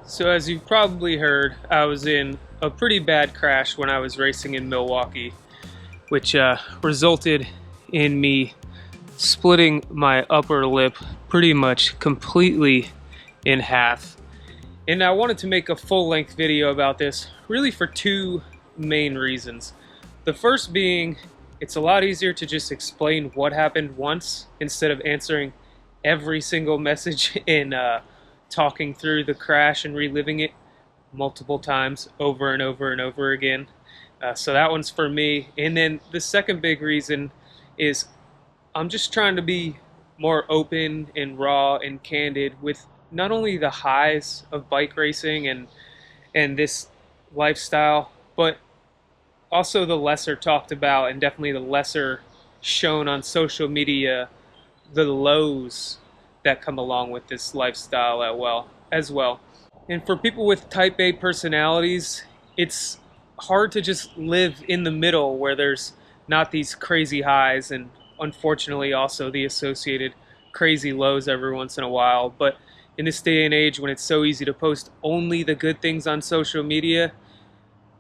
So as you've probably heard, I was in a pretty bad crash when I was racing in Milwaukee, which resulted in me splitting my upper lip pretty much completely in half. And I wanted to make a full-length video about this, really for two main reasons. The first being, it's a lot easier to just explain what happened once instead of answering every single message in talking through the crash and reliving it multiple times over and over and over again. So that one's for me. And then the second big reason is I'm just trying to be more open and raw and candid with not only the highs of bike racing and this lifestyle, but also the lesser talked about and definitely the lesser shown on social media, the lows that come along with this lifestyle as well. And for people with type A personalities, it's hard to just live in the middle where there's not these crazy highs and unfortunately also the associated crazy lows every once in a while. But in this day and age when it's so easy to post only the good things on social media,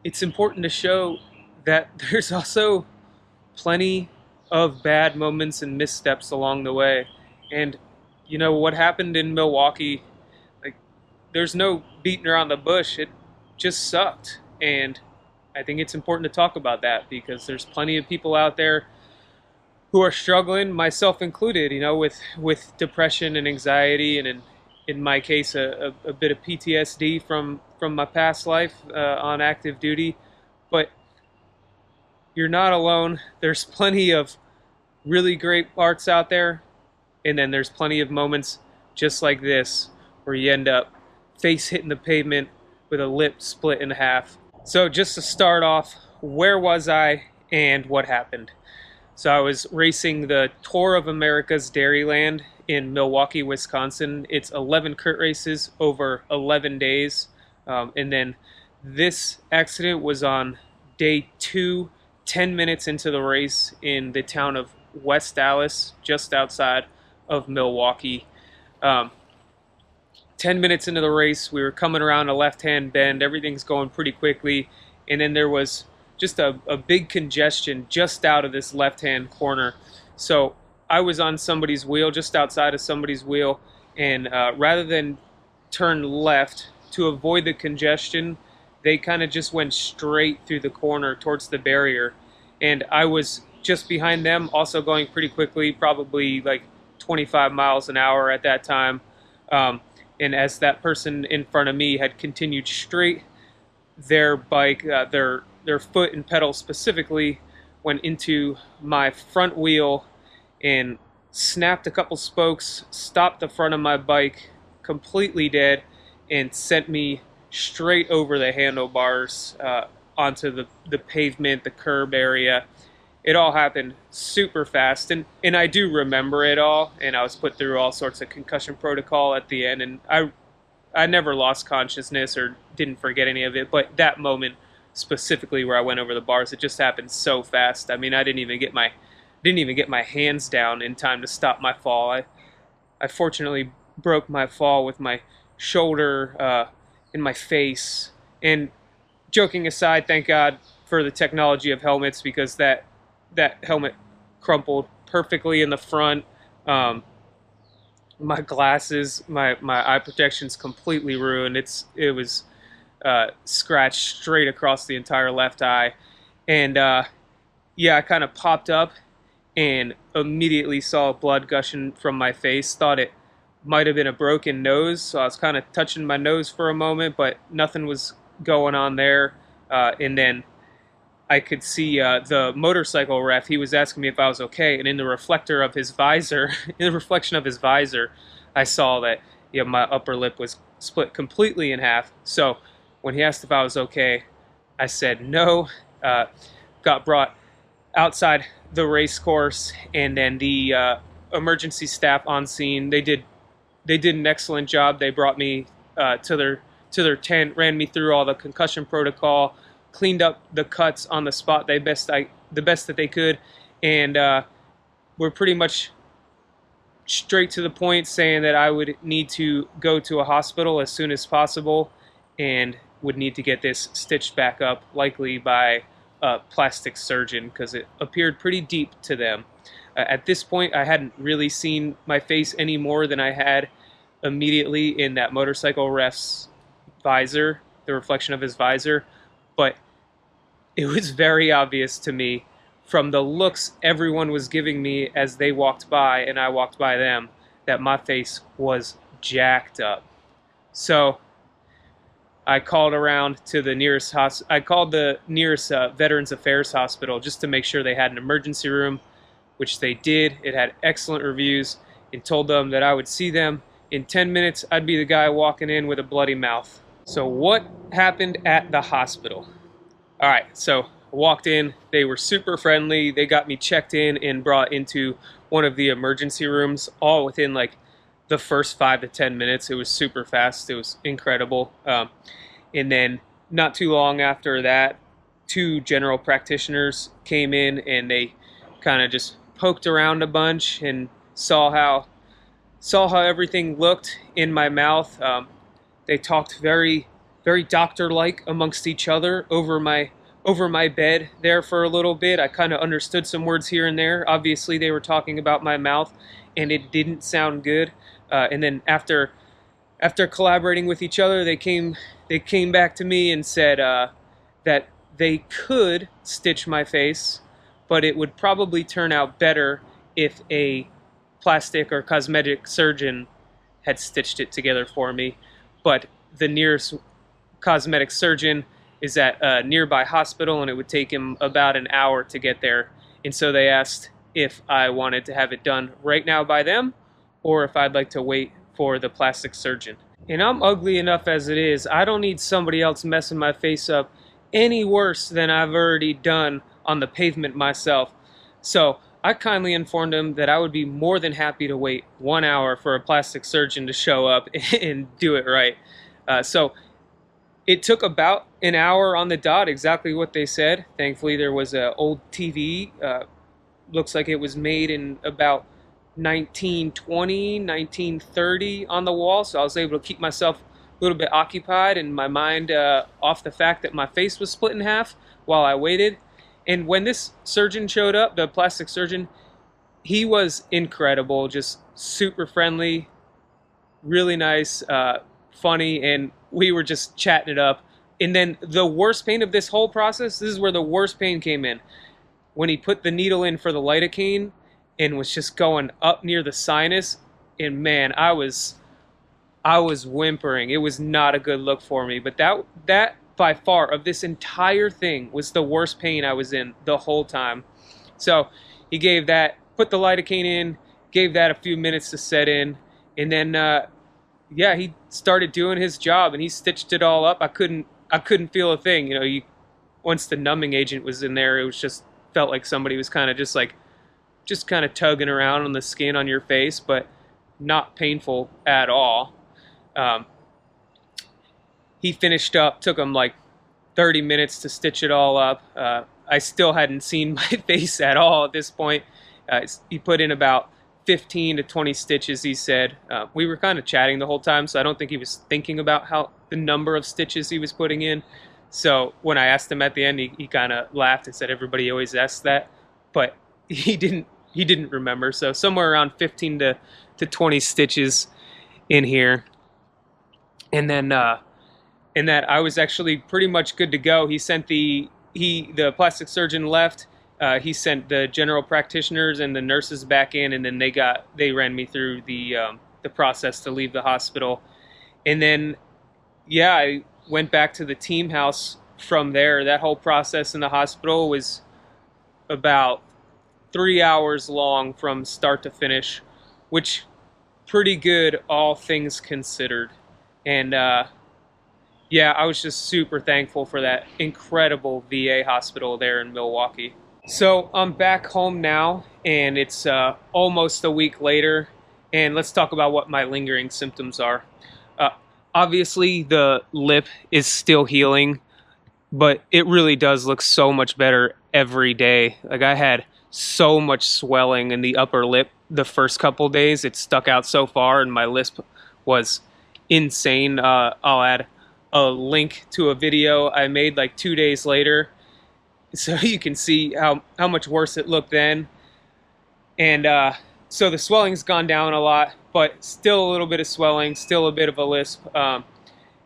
it's important to show that there's also plenty of bad moments and missteps along the way. And you know what happened in Milwaukee, like, there's no beating around the bush. It just sucked. And I think it's important to talk about that because there's plenty of people out there who are struggling, myself included, with depression and anxiety, and in my case, a bit of PTSD from my past life on active duty. But you're not alone. There's plenty of really great parts out there. And then there's plenty of moments just like this where you end up face hitting the pavement with a lip split in half. So just to start off, where was I and what happened? So I was racing the Tour of America's Dairyland in Milwaukee, Wisconsin. It's 11 crit races over 11 days. And then this accident was on day 2, 10 minutes into the race in the town of West Dallas, just outside of Milwaukee. 10 minutes into the race, we were coming around a left-hand bend. Everything's going pretty quickly. And then there was just a big congestion just out of this left-hand corner. So I was on somebody's wheel, just outside of somebody's wheel. And rather than turn left to avoid the congestion, they kind of just went straight through the corner towards the barrier. And I was just behind them, also going pretty quickly, probably like 25 miles an hour at that time. And as that person in front of me had continued straight, their bike, their foot and pedal specifically, went into my front wheel and snapped a couple spokes, stopped the front of my bike completely dead, and sent me straight over the handlebars onto the pavement, the curb area. It all happened super fast, and I do remember it all, and I was put through all sorts of concussion protocol at the end, and I never lost consciousness or didn't forget any of it, but that moment specifically where I went over the bars, it just happened so fast. I mean, I didn't even get my hands down in time to stop my fall. I fortunately broke my fall with my shoulder in my face, and joking aside, thank God for the technology of helmets, because that helmet crumpled perfectly in the front. My glasses, my eye protection's completely ruined. It was scratched straight across the entire left eye. And yeah, I kind of popped up and immediately saw blood gushing from my face. Thought it might have been a broken nose, so I was kind of touching my nose for a moment, but nothing was going on there. And then I could see the motorcycle ref. He was asking me if I was okay, and in the reflector of his visor, in the reflection of his visor, I saw that my upper lip was split completely in half. So when he asked if I was okay, I said no. Got brought outside the race course, and then the emergency staff on scene, they did an excellent job. They brought me to their tent, ran me through all the concussion protocol, cleaned up the cuts on the spot the best that they could, and we're pretty much straight to the point, saying that I would need to go to a hospital as soon as possible and would need to get this stitched back up, likely by a plastic surgeon, because it appeared pretty deep to them. At this point, I hadn't really seen my face any more than I had immediately in that motorcycle ref's visor, the reflection of his visor, but it was very obvious to me from the looks everyone was giving me as they walked by and I walked by them that my face was jacked up. So I called around to the nearest I called the nearest Veterans Affairs hospital just to make sure they had an emergency room, which they did. It had excellent reviews, and told them that I would see them in 10 minutes. I'd be the guy walking in with a bloody mouth. So what happened at the hospital? All right, so I walked in. They were super friendly. They got me checked in and brought into one of the emergency rooms all within like the first 5 to 10 minutes. It was super fast. It was incredible. And then not too long after that, 2 general practitioners came in and they kind of just poked around a bunch and saw how everything looked in my mouth. They talked very, very doctor-like amongst each other over my bed there for a little bit. I kind of understood some words here and there. Obviously, they were talking about my mouth, and it didn't sound good. And then after collaborating with each other, they came back to me and said that they could stitch my face, but it would probably turn out better if a plastic or cosmetic surgeon had stitched it together for me. But the nearest cosmetic surgeon is at a nearby hospital, and it would take him about an hour to get there. And so they asked if I wanted to have it done right now by them, or if I'd like to wait for the plastic surgeon. And I'm ugly enough as it is. I don't need somebody else messing my face up any worse than I've already done on the pavement myself. So I kindly informed him that I would be more than happy to wait 1 hour for a plastic surgeon to show up and do it right. So it took about an hour on the dot, exactly what they said. Thankfully, there was an old TV. Looks like it was made in about 1920, 1930 on the wall. So I was able to keep myself a little bit occupied and my mind off the fact that my face was split in half while I waited. And when this surgeon showed up, the plastic surgeon, he was incredible, just super friendly, really nice, funny, and we were just chatting it up. And then the worst pain of this whole process, this is where the worst pain came in. When he put the needle in for the lidocaine and was just going up near the sinus, and man, I was whimpering. It was not a good look for me. But that by far of this entire thing was the worst pain I was in the whole time. So he gave that, put the lidocaine in, gave that a few minutes to set in, and then yeah, he started doing his job and he stitched it all up. I couldn't feel a thing. You know, once the numbing agent was in there, it was just felt like somebody was kind of just kind of tugging around on the skin on your face, but not painful at all. He finished up, took him like 30 minutes to stitch it all up. I still hadn't seen my face at all at this point. He put in about 15 to 20 stitches, he said. We were kind of chatting the whole time, so I don't think he was thinking about the number of stitches he was putting in. So when I asked him at the end, he kind of laughed and said everybody always asks that, but he didn't remember. So somewhere around 15 to 20 stitches in here. And then that I was actually pretty much good to go. He sent the plastic surgeon left. He sent the general practitioners and the nurses back in, and then they ran me through the process to leave the hospital. And then yeah, I went back to the team house from there. That whole process in the hospital was about 3 hours long from start to finish, which pretty good all things considered. And yeah, I was just super thankful for that incredible VA hospital there in Milwaukee. So I'm back home now, and it's almost a week later, and let's talk about what my lingering symptoms are. Obviously, the lip is still healing, but it really does look so much better every day. Like, I had so much swelling in the upper lip the first couple days it stuck out so far, and my lisp was insane. I'll add a link to a video I made like 2 days later, so you can see how much worse it looked then. And so the swelling's gone down a lot, but still a little bit of swelling, still a bit of a lisp.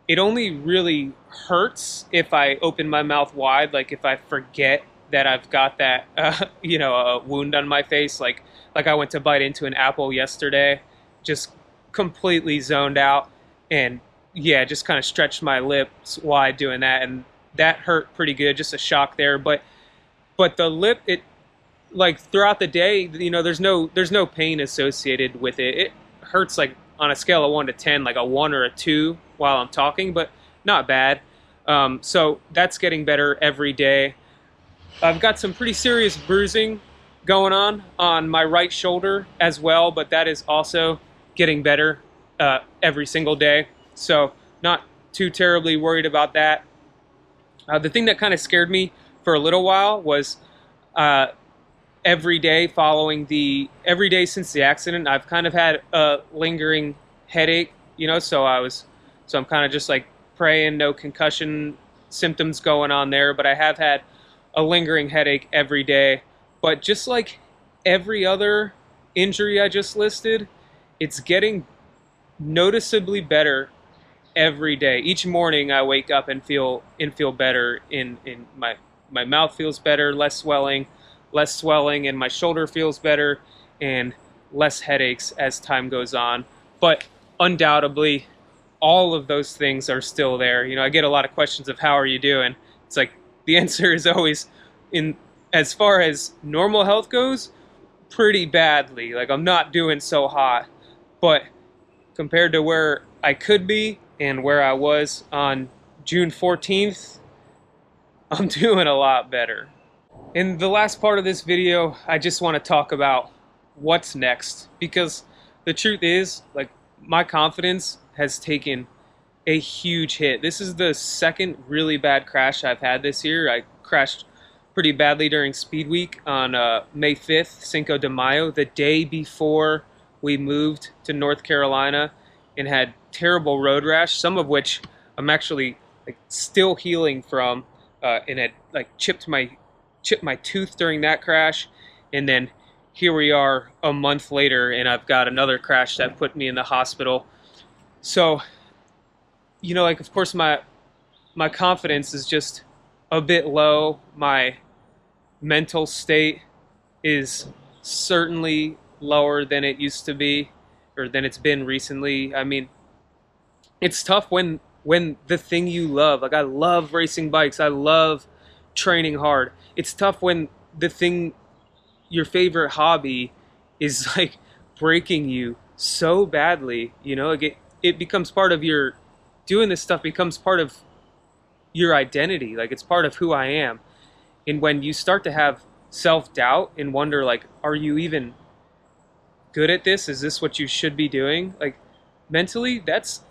It only really hurts if I open my mouth wide, like if I forget that I've got that, a wound on my face. Like I went to bite into an apple yesterday, just completely zoned out, and yeah, just kind of stretched my lips wide doing that, and that hurt pretty good, just a shock there. But the lip, it, like throughout the day, there's no pain associated with it. It hurts like on a scale of 1 to 10, like a 1 or a 2 while I'm talking, but not bad. So that's getting better every day. I've got some pretty serious bruising going on my right shoulder as well, but that is also getting better every single day. So not too terribly worried about that. The thing that kind of scared me for a little while was every day since the accident, I've kind of had a lingering headache, so I'm kind of just like praying no concussion symptoms going on there, but I have had a lingering headache every day. But just like every other injury I just listed, it's getting noticeably better every day. Each morning I wake up and feel better. In my mouth feels better, less swelling, and my shoulder feels better, and less headaches as time goes on. But undoubtedly, all of those things are still there. I get a lot of questions of how are you doing? It's like the answer is always, in as far as normal health goes, pretty badly. Like I'm not doing so hot, but compared to where I could be and where I was on June 14th, I'm doing a lot better. In the last part of this video, I just want to talk about what's next, because the truth is, like, my confidence has taken a huge hit. This is the second really bad crash I've had this year. I crashed pretty badly during Speed Week on May 5th, Cinco de Mayo, the day before we moved to North Carolina, and had terrible road rash, some of which I'm actually like still healing from, and had like chipped my tooth during that crash. And then here we are a month later, and I've got another crash that put me in the hospital. So, like, of course my confidence is just a bit low. My mental state is certainly lower than it used to be, or than it's been recently. I mean, it's tough when the thing you love, like I love racing bikes, I love training hard. It's tough when the thing, your favorite hobby, is like breaking you so badly. Like it becomes part of your, doing this stuff becomes part of your identity. Like it's part of who I am. And when you start to have self-doubt and wonder, like, are you even good at this? Is this what you should be doing? Like mentally, that's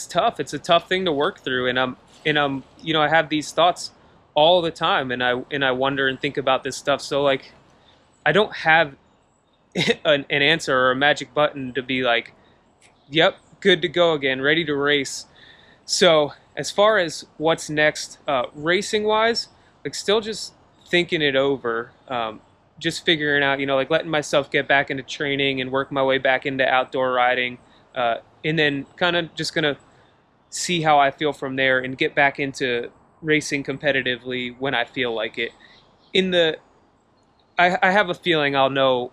tough. It's a tough thing to work through. And I'm I have these thoughts all the time, and I wonder and think about this stuff. So like, I don't have an answer or a magic button to be like, yep, good to go again, ready to race. So as far as what's next, racing wise, like still just thinking it over, just figuring out, like letting myself get back into training and work my way back into outdoor riding, and then kind of just gonna see how I feel from there and get back into racing competitively when I feel like it. I have a feeling I'll know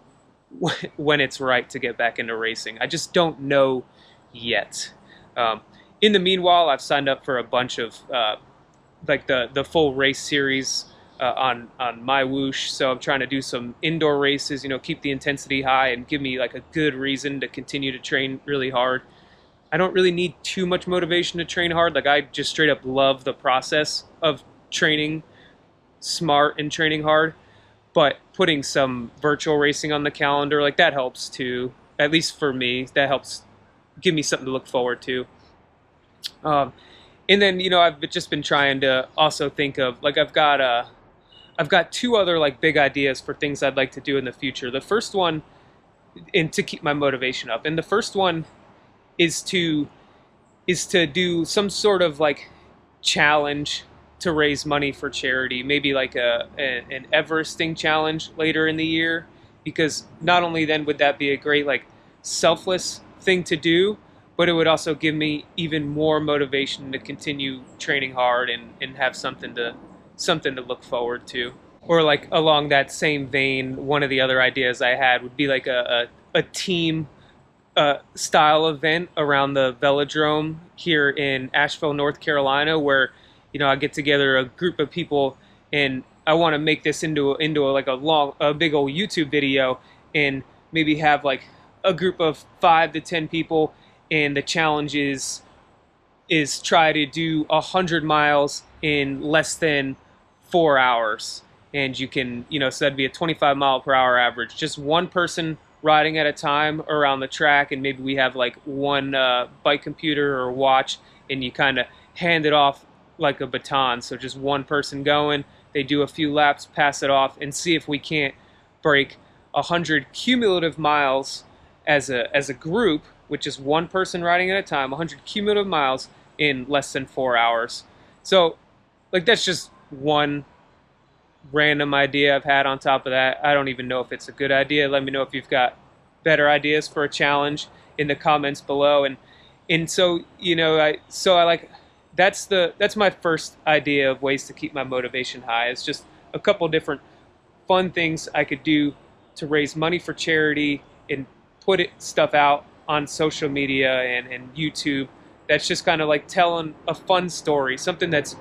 when it's right to get back into racing. I just don't know yet. In the meanwhile, I've signed up for a bunch of like the full race series on my whoosh. So I'm trying to do some indoor races, keep the intensity high and give me like a good reason to continue to train really hard. I don't really need too much motivation to train hard. Like I just straight up love the process of training smart and training hard. But putting some virtual racing on the calendar, like that helps too. At least for me, that helps give me something to look forward to. And then, I've just been trying to also think of, like, I've got two other like big ideas for things I'd like to do in the future. The first one and to keep my motivation up. And the first one is to do some sort of like challenge to raise money for charity, maybe like an Everesting challenge later in the year, because not only then would that be a great like selfless thing to do, but it would also give me even more motivation to continue training hard and have something to look forward to. Or like along that same vein, one of the other ideas I had would be like a team style event around the velodrome here in Asheville, North Carolina, where I get together a group of people and I want to make this into a big old YouTube video, and maybe have like a group of 5 to 10 people, and the challenge is try to do 100 miles in less than 4 hours. And you can, so that'd be a 25 mile per hour average, just one person riding at a time around the track, and maybe we have like one bike computer or watch, and you kind of hand it off like a baton. So just one person going, they do a few laps, pass it off, and see if we can't break 100 cumulative miles as a group, which is one person riding at a time, 100 cumulative miles in less than 4 hours. So like that's just one random idea I've had on top of that. I don't even know if it's a good idea. Let me know if you've got better ideas for a challenge in the comments below. And so I like that's my first idea of ways to keep my motivation high. It's just a couple different fun things I could do to raise money for charity and put stuff out on social media and YouTube. That's just kind of like telling a fun story, something that's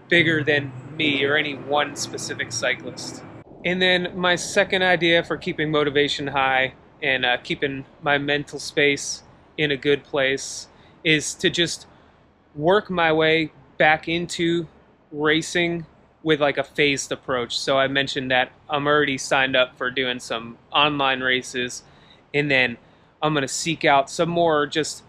bigger than me or any one specific cyclist. And then my second idea for keeping motivation high and keeping my mental space in a good place is to just work my way back into racing with like a phased approach. So I mentioned that I'm already signed up for doing some online races, and then I'm going to seek out some more just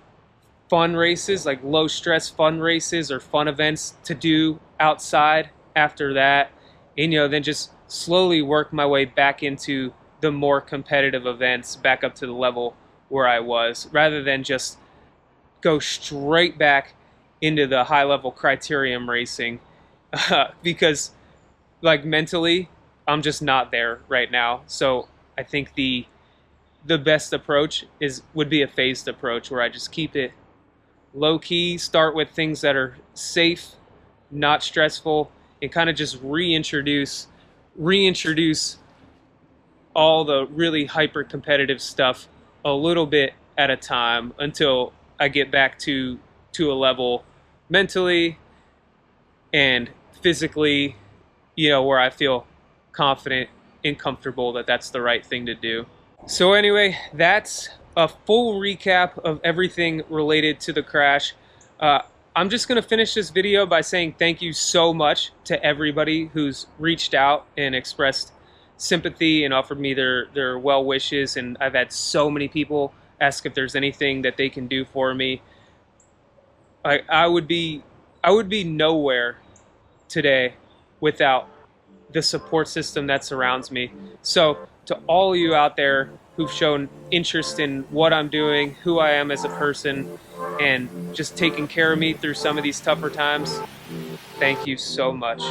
fun races, like low stress fun races or fun events to do outside after that, and then just slowly work my way back into the more competitive events, back up to the level where I was, rather than just go straight back into the high level criterium racing, because like mentally I'm just not there right now. So I think the best approach would be a phased approach, where I just keep it low key, start with things that are safe, not stressful, and kind of just reintroduce all the really hyper competitive stuff a little bit at a time until I get back to a level mentally and physically, where I feel confident and comfortable that that's the right thing to do. So anyway, that's a full recap of everything related to the crash. I'm just going to finish this video by saying thank you so much to everybody who's reached out and expressed sympathy and offered me their well wishes. And I've had so many people ask if there's anything that they can do for me. I would be nowhere today without the support system that surrounds me. So to all of you out there who've shown interest in what I'm doing, who I am as a person, and just taking care of me through some of these tougher times, thank you so much.